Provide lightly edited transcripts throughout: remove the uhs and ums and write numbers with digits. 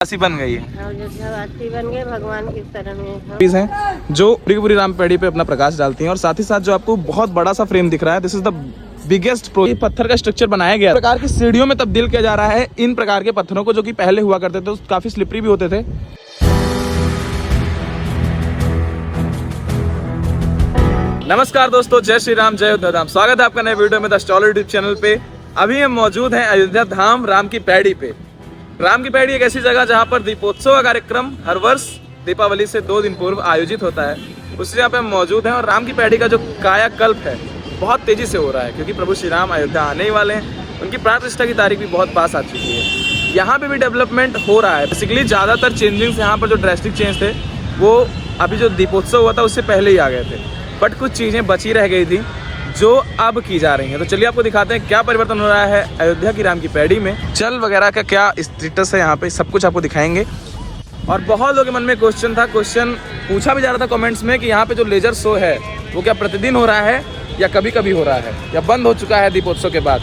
वासी बन गई है, अयोध्यावासी बन गए, भगवान की शरण में हम। चीज हैं जो पूरी राम पेड़ी पे अपना प्रकाश डालती हैं। और साथ ही साथ जो आपको बहुत बड़ा सा फ्रेम दिख रहा है, this is the biggest pro. पत्थर का स्ट्रक्चर बनाया गया, प्रकार की सीढ़ियों में तब्दील किया जा रहा है इन प्रकार के पत्थरों को, जो कि पहले हुआ करते थे, काफी स्लिपरी भी होते थे। नमस्कार दोस्तों, जय श्री राम, जय अयोध्या धाम। स्वागत है आपका नए वीडियो में द स्टॉलर यूट्यूब चैनल पे। अभी हम मौजूद हैं अयोध्या धाम राम की पैड़ी पे। राम की पैड़ी एक ऐसी जगह जहां पर दीपोत्सव का कार्यक्रम हर वर्ष दीपावली से 2 दिन पूर्व आयोजित होता है। उस जगह पे हम मौजूद हैं और राम की पैड़ी का जो कायाकल्प है बहुत तेजी से हो रहा है, क्योंकि प्रभु श्री राम अयोध्या आने ही वाले हैं। उनकी प्राण प्रतिष्ठा की तारीख भी बहुत पास आ चुकी है। यहाँ पे भी डेवलपमेंट हो रहा है। बेसिकली ज़्यादातर चेंजिंग्स यहाँ पर जो ड्रेस्टिक चेंज थे वो अभी जो दीपोत्सव हुआ था उससे पहले ही आ गए थे, बट कुछ चीज़ें बची रह गई थी जो अब की जा रही हैं। तो चलिए आपको दिखाते हैं क्या परिवर्तन हो रहा है अयोध्या की राम की पैड़ी में। जल वगैरह का क्या स्टेटस है यहाँ पे, सब कुछ आपको दिखाएंगे। और बहुत लोगों के मन में क्वेश्चन पूछा भी जा रहा था कमेंट्स में कि यहाँ पे जो लेजर शो है वो क्या प्रतिदिन हो रहा है या कभी कभी हो रहा है या बंद हो चुका है दीपोत्सव के बाद,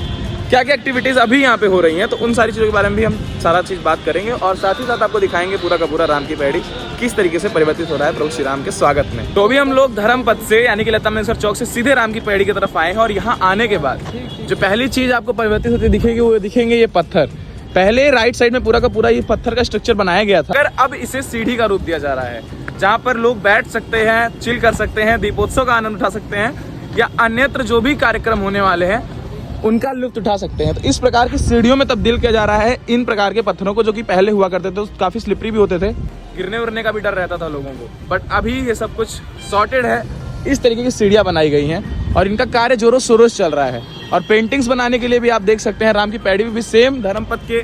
क्या क्या एक्टिविटीज़ अभी यहाँ पे हो रही हैं। तो उन सारी चीज़ों के बारे में भी हम सारा चीज़ बात करेंगे और साथ ही साथ आपको दिखाएंगे पूरा का पूरा राम की पैड़ी किस तरीके से परिवर्तित हो रहा है प्रभु श्री राम के स्वागत में। तो अभी हम लोग धर्मपथ से यानी कि लता मंगेशकर चौक से सीधे राम की पैड़ी की तरफ आए हैं। और यहाँ आने के बाद जो पहली चीज़ आपको परिवर्तित होती दिखेगी वो दिखेंगे ये पत्थर। पहले राइट साइड में पूरा का पूरा ये पत्थर का स्ट्रक्चर बनाया गया था, अगर अब इसे सीढ़ी का रूप दिया जा रहा है जहाँ पर लोग बैठ सकते हैं, चिल कर सकते हैं, दीपोत्सव का आनंद उठा सकते हैं या अन्यत्र जो भी कार्यक्रम होने वाले हैं उनका लुत्फ उठा सकते हैं। तो इस प्रकार की सीढ़ियों में तब्दील किया जा रहा है इन प्रकार के पत्थरों को, जो कि पहले हुआ करते थे, काफी स्लिपरी भी होते थे, गिरने उड़ने का भी डर रहता था लोगों को। बट अभी ये सब कुछ सॉर्टेड है। इस तरीके की सीढ़ियां बनाई गई हैं और इनका कार्य जोरों शोरों से चल रहा है। और पेंटिंग्स बनाने के लिए भी आप देख सकते हैं राम की पैड़ी में भी सेम धर्मपथ के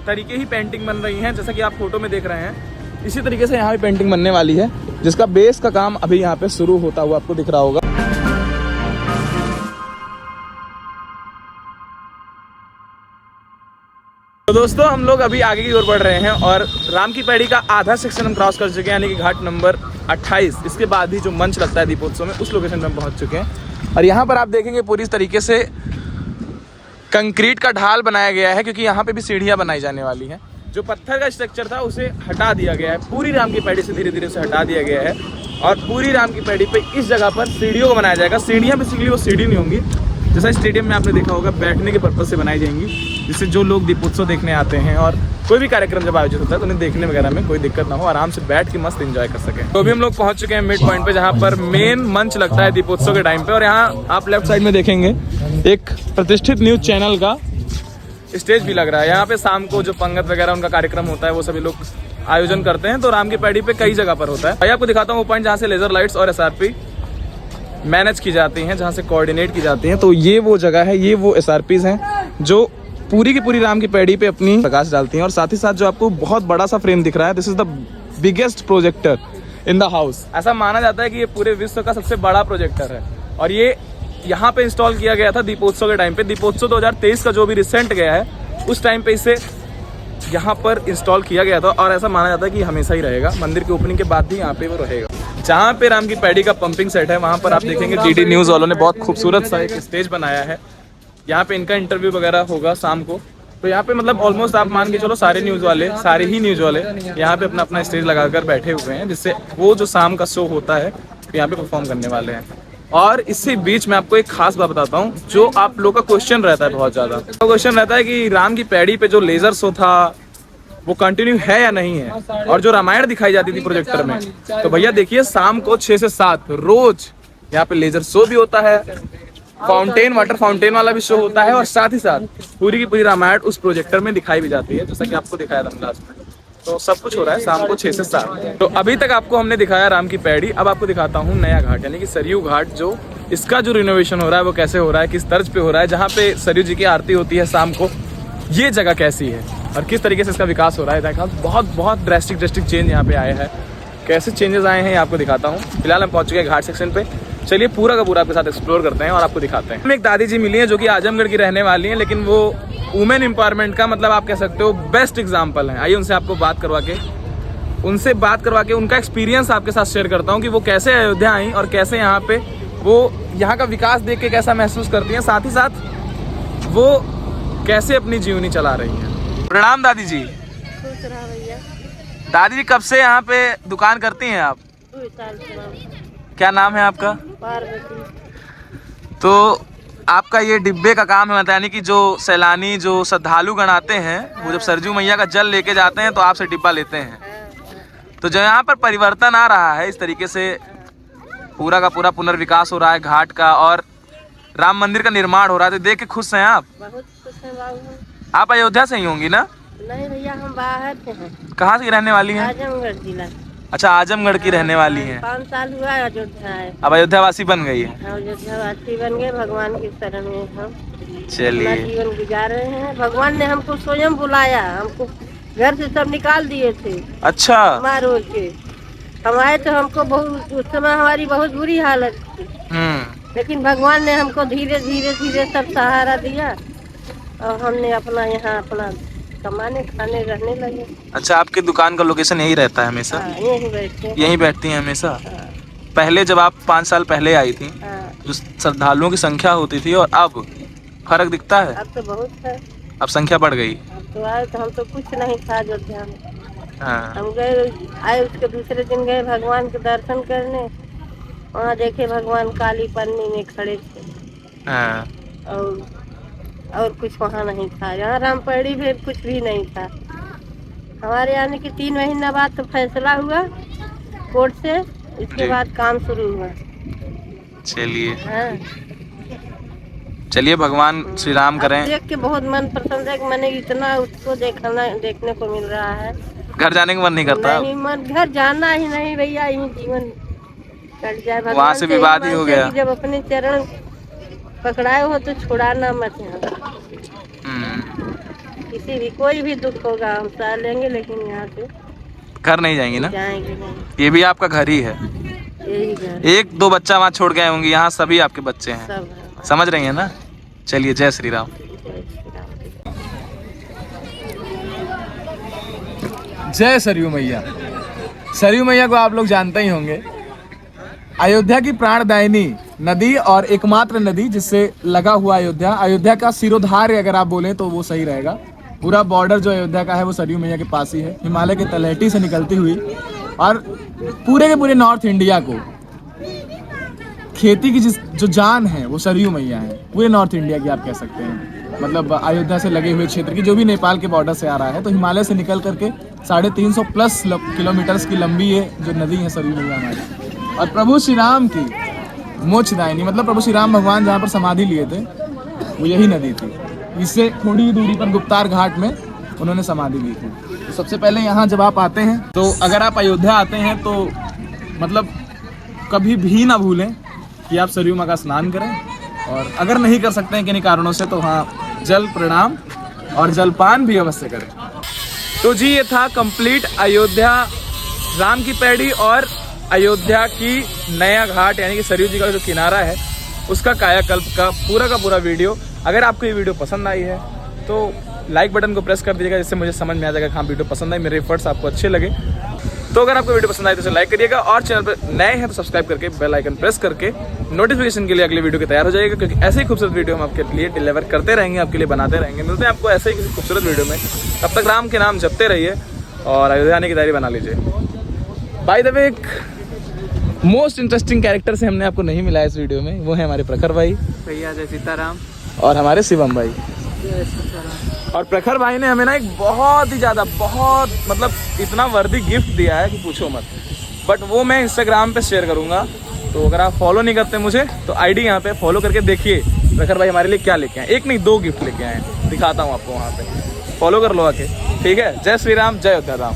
तरीके ही पेंटिंग बन रही है, जैसा कि आप फोटो में देख रहे हैं। इसी तरीके से यहाँ भी पेंटिंग बनने वाली है, जिसका बेस का काम अभी यहाँ पे शुरू होता हुआ आपको दिख रहा होगा। तो दोस्तों हम लोग अभी आगे की ओर बढ़ रहे हैं और राम की पैड़ी का आधा सेक्शन हम क्रॉस कर चुके हैं, यानी कि घाट नंबर 28। इसके बाद ही जो मंच लगता है दीपोत्सव में, उस लोकेशन पे हम पहुंच चुके हैं। और यहाँ पर आप देखेंगे पूरी तरीके से कंक्रीट का ढाल बनाया गया है, क्योंकि यहाँ पे भी सीढ़ियाँ बनाई जाने वाली हैं। जो पत्थर का स्ट्रक्चर था उसे हटा दिया गया है, पूरी राम की पैड़ी से धीरे धीरे उसे हटा दिया गया है। और पूरी राम की पैड़ी पे इस जगह पर सीढ़ियों को बनाया जाएगा। सीढ़ियाँ बेसिकली वो सीढ़ी नहीं होंगी, जैसा स्टेडियम में आपने देखा होगा, बैठने के पर्पज से बनाई जाएंगी, जिससे जो लोग दीपोत्सव देखने आते हैं और कोई भी कार्यक्रम जब आयोजित होता है तो उन्हें देखने वगैरह में कोई दिक्कत ना हो, आराम से बैठ के मस्त एंजॉय कर सकें। तो अभी हम लोग पहुंच चुके हैं मिड पॉइंट पे, जहां पर मेन मंच लगता है दीपोत्सव के टाइम पे। और यहाँ आप लेफ्ट साइड में देखेंगे एक प्रतिष्ठित न्यूज चैनल का स्टेज भी लग रहा है। यहाँ पे शाम को जो पंगत वगैरह उनका कार्यक्रम होता है वो सभी लोग आयोजन करते हैं। तो राम की पैड़ी पे कई जगह पर होता है। भाई आपको दिखाता हूँ वो पॉइंट जहाँ से लेजर लाइट्स और SRP मैनेज की जाती हैं, जहाँ से कोऑर्डिनेट की जाती हैं। तो ये वो जगह है, ये वो SRPs हैं जो पूरी की पूरी राम की पैड़ी पे अपनी प्रकाश डालती हैं। और साथ ही साथ जो आपको बहुत बड़ा सा फ्रेम दिख रहा है, this is the biggest projector in the house. ऐसा माना जाता है कि ये पूरे विश्व का सबसे बड़ा प्रोजेक्टर है और ये यहाँ पे इंस्टॉल किया गया था दीपोत्सव के टाइम पे। दीपोत्सव 2023 का जो भी रिसेंट गया है उस टाइम पे इसे यहाँ पर इंस्टॉल किया गया था और ऐसा माना जाता है कि हमेशा ही रहेगा। मंदिर के ओपनिंग के बाद भी यहाँ पे वो रहेगा। जहाँ पे राम की पैड़ी का पंपिंग सेट है वहाँ पर आप देखेंगे DD न्यूज़ वालों ने बहुत खूबसूरत सा एक स्टेज बनाया है। यहाँ पे इनका इंटरव्यू वगैरह होगा शाम को। तो यहाँ पे मतलब ऑलमोस्ट आप मान के चलो सारे ही न्यूज़ वाले यहाँ पे अपना स्टेज लगाकर बैठे हुए हैं, जिससे वो जो शाम का शो होता है यहाँ पे परफॉर्म करने वाले हैं। और इसी बीच में आपको एक खास बात बताता हूँ, जो आप लोगों का क्वेश्चन रहता है बहुत ज़्यादा, क्वेश्चन रहता है कि राम की पैड़ी पे जो लेजर शो था वो कंटिन्यू है या नहीं है, और जो रामायण दिखाई जाती थी प्रोजेक्टर में। तो भैया देखिए, शाम को 6 से 7 रोज यहाँ पे लेजर शो भी होता है, वाटर फाउंटेन वाला भी शो होता है, और साथ ही साथ पूरी की पूरी रामायण उस प्रोजेक्टर में दिखाई भी जाती है, जैसा कि आपको दिखाया था क्लास में। तो सब कुछ हो रहा है शाम को 6 से 7। तो अभी तक आपको हमने दिखाया राम की पैड़ी। अब आपको दिखाता हूँ नया घाट, यानी कि सरयू घाट। जो इसका जो रिनोवेशन हो रहा है वो कैसे हो रहा है, किस तर्ज पे हो रहा है, जहाँ पे सरयू जी की आरती होती है शाम को, ये जगह कैसी है और किस तरीके से इसका विकास हो रहा है। देखा बहुत ड्रेस्टिक चेंज यहाँ पे आए हैं। कैसे चेंजेस आए हैं आपको दिखाता हूँ। फिलहाल हम पहुँच चुके हैं घाट सेक्शन पे। चलिए पूरा का पूरा आपके साथ एक्सप्लोर करते हैं और आपको दिखाते हैं। हमें एक दादी जी मिली है जो कि आजमगढ़ की रहने वाली हैं, लेकिन वो वुमेन एम्पावरमेंट का मतलब आप कह सकते हो बेस्ट एग्जाम्पल है। आइए उनसे आपको बात करवा के उनका एक्सपीरियंस आपके साथ शेयर करता हूँ कि वो कैसे अयोध्या आई और कैसे यहाँ पे वो यहाँ का विकास देख के कैसा महसूस करती हैं, साथ ही साथ वो कैसे अपनी जीवनी चला रही हैं। प्रणाम दादी जी। खुश रहो भैया। दादी जी कब से यहाँ पे दुकान करती हैं आप? 2 साल से हम। क्या नाम है आपका? पार्वती। तो आपका ये डिब्बे का काम है, मतलब यानी कि जो सैलानी जो श्रद्धालु गण आते हैं वो जब सरजू मैया का जल लेके जाते हैं तो आपसे डिब्बा लेते हैं। तो जो यहाँ पर परिवर्तन आ रहा है, इस तरीके से पूरा का पूरा पुनर्विकास हो रहा है घाट का और राम मंदिर का निर्माण हो रहा है, तो देख के खुश हैं आप? बहुत खुश हैं बाबू। आप अयोध्या से ही होंगी ना? नहीं भैया, हम बाहर से हैं। कहाँ से रहने वाली हैं? आजमगढ़ जिला। अच्छा, आजमगढ़ की रहने वाली हैं। 5 साल हुआ है अयोध्या है। अब अयोध्यावासी बन गई है। अयोध्यावासी बन गए, भगवान की शरण में हम अपना चलिए, जीवन गुजार रहे हैं। भगवान ने हमको स्वयं बुलाया, हमको घर से सब निकाल दिए थे अच्छा। मारो के। हम आए तो हमको बहुत, उस समय हमारी बहुत बुरी हालत थी, लेकिन भगवान ने हमको धीरे धीरे धीरे सब सहारा दिया और हमने अपना यहाँ अपना कमाने खाने रहने लगे। अच्छा, आपकी दुकान का लोकेशन यही रहता है हमेशा? हाँ, यहीं बैठते हैं। यहीं बैठती हैं हमेशा? हाँ, पहले जब आप 5 साल पहले आई थी, हाँ। जो श्रद्धालुओं की संख्या होती थी और अब फर्क दिखता है? अब तो बहुत है, अब संख्या बढ़ गई। अब तो आए तो हम तो कुछ नहीं था अयोध्या में। हाँ। हम गए, आए उसके दूसरे दिन गए भगवान के दर्शन करने। वहाँ देखे भगवान काली पन्नी में खड़े थे हाँ। और कुछ वहाँ नहीं था। यहाँ रामपड़ी में कुछ भी नहीं था। हमारे आने के 3 महीना बाद तो फैसला हुआ कोर्ट से, इसके जी। बाद काम शुरू हुआ। चलिए, हाँ। चलिए, भगवान श्री राम अब करें। देख के बहुत मन प्रसन्न है कि मैंने इतना उसको देखने को मिल रहा है। घर जाने का मन नहीं करता? नहीं, मन घर जाना ही नहीं भैया, यही जीवन कट जाए। भगवान वहाँ से विवाद ही हो गया। जब अपने चरण पकड़ाए हो तो छुड़ाना मत यहाँ। किसी भी कोई भी दुख होगा हम सह लेंगे, लेकिन यहाँ से घर नहीं जाएंगी ना? जाएंगे नहीं। ये भी आपका घर ही है? यही घर 1-2 बच्चा वहाँ छोड़ गए होंगे, यहाँ सभी आपके बच्चे हैं। सब है। समझ रही हैं ना? चलिए, जय श्री राम। जय श्री राम। जय सरयू मैया। सरयू मैया को आप लोग जानते ही होंगे, अयोध्या की प्राणदायिनी नदी और एकमात्र नदी जिससे लगा हुआ अयोध्या का सिरोधार्य अगर आप बोलें तो वो सही रहेगा। पूरा बॉर्डर जो अयोध्या का है वो सरयू मैया के पास ही है, हिमालय के तलहटी से निकलती हुई, और पूरे के पूरे नॉर्थ इंडिया को खेती की जो जान है वो सरयू मैया है। पूरे नॉर्थ इंडिया की आप कह सकते हैं, मतलब अयोध्या से लगे हुए क्षेत्र की, जो भी नेपाल के बॉर्डर से आ रहा है, तो हिमालय से निकल करके 350 प्लस किलोमीटर्स की लंबी ये जो नदी है सरयू मैया हमारी। और प्रभु श्री राम की मोक्षदायिनी, मतलब प्रभु श्री राम भगवान जहाँ पर समाधि लिए थे वो यही नदी थी। इससे थोड़ी दूरी पर गुप्तार घाट में उन्होंने समाधि ली थी। तो सबसे पहले यहाँ जब आप आते हैं, तो अगर आप अयोध्या आते हैं तो मतलब कभी भी ना भूलें कि आप सरयू माँ का स्नान करें, और अगर नहीं कर सकते हैं किन्हीं कारणों से तो हाँ, जल प्रणाम और जलपान भी अवश्य करें। तो जी, ये था कंप्लीट अयोध्या राम की पैड़ी और अयोध्या की नया घाट यानी कि सरयू जी का जो किनारा है उसका कायाकल्प का पूरा वीडियो। अगर आपको ये वीडियो पसंद आई है तो लाइक बटन को प्रेस कर दीजिएगा, जिससे मुझे समझ में आ जाएगा कि हाँ वीडियो पसंद आई, मेरे एफर्ट्स आपको अच्छे लगे। तो अगर आपको वीडियो पसंद आए तो उसे लाइक करिएगा, और चैनल पर नए हैं तो सब्सक्राइब करके बेल आइकन प्रेस करके नोटिफिकेशन के लिए अगले वीडियो के तैयार हो जाएगा, क्योंकि ऐसे ही खूबसूरत वीडियो हम आपके लिए डिलीवर करते रहेंगे, आपके लिए बनाते रहेंगे। मिलते हैं आपको ऐसे ही किसी खूबसूरत वीडियो में। तब तक राम के नाम जपते रहिए और अयोध्या आने की तैयारी बना लीजिए। बाय द वे, एक मोस्ट इंटरेस्टिंग कैरेक्टर से हमने आपको नहीं मिला इस वीडियो में, वो है हमारे प्रखर भाई भैया। जय सीताराम। और हमारे शिवम भाई। जय सीताराम। और प्रखर भाई ने हमें ना एक बहुत ही ज़्यादा मतलब इतना वर्दी गिफ्ट दिया है कि पूछो मत, बट वो मैं इंस्टाग्राम पे शेयर करूँगा। तो अगर आप फॉलो नहीं करते मुझे तो आईडी यहाँ पे फॉलो करके देखिए प्रखर भाई हमारे लिए क्या लेके आए। 1 नहीं 2 गिफ्ट लेके आए हैं, दिखाता हूँ आपको, वहाँ पे फॉलो कर लो आके। ठीक है, जय श्री राम, जय अयोध्या राम।